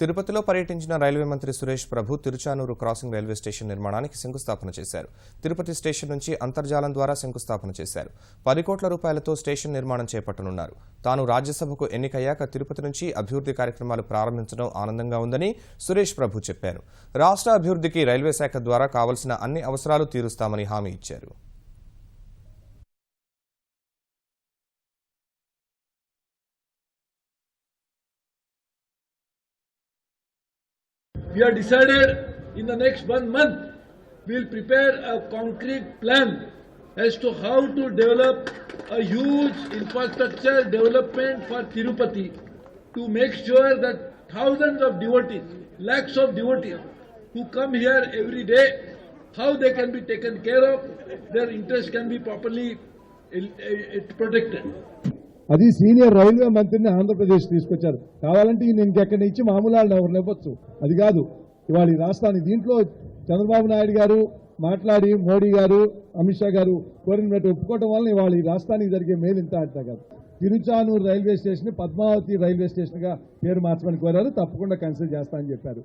తిరుపతిలో పర్యటించిన రైల్వే మంత్రి Suresh Prabhu Tiruchanur crossing railway station నిర్మాణానికి శంకుస్థాపన చేశారు. తిరుపతి స్టేషన్ నుంచి అంతర్జాలం ద్వారా శంకుస్థాపన చేశారు. 10 కోట్ల రూపాయలతో స్టేషన్ నిర్మాణం చేపట్టనున్నారు. తాను రాజ్యసభకు ఎన్నికయ్యాక తిరుపతి నుంచి అభివృద్ధి కార్యక్రమాలు ప్రారంభించడం ఆనందంగా ఉందని సురేష్ ప్రభు చెప్పారు. రాష్ట్ర అభివృద్ధికి రైల్వే శాఖ ద్వారా కావలసిన అన్ని అవసరాలు తీరుస్తామని హామీ ఇచ్చారు. We have decided in the next 1 month we will prepare a concrete plan as to how to develop a huge infrastructure development for Tirupati to make sure that thousands of devotees, lakhs of devotees who come here every day, how they can be taken care of, their interests can be properly protected. అది senior railway మంత్రిని ఆంధ్రప్రదేశ్ తీసుకొచ్చారు. కావాలంటే ఈయన ఇంకెక్కడి నుంచి మామూలు ఎవరు ఇవ్వచ్చు, అది కాదు. ఇవాళ ఈ రాష్ట్రాన్ని దీంట్లో చంద్రబాబు నాయుడు గారు మాట్లాడి మోడీ గారు అమిత్ షా గారు కోరినట్టు ఒప్పుకోవడం వల్ల ఇవాళ ఈ రాష్ట్రానికి జరిగే మేలు ఇంత అంట కాదు. Tiruchanur railway station Padmavathi railway station గా పేరు మార్చమని కోరారు. తప్పకుండా కన్సిడర్ చేస్తా అని చెప్పారు.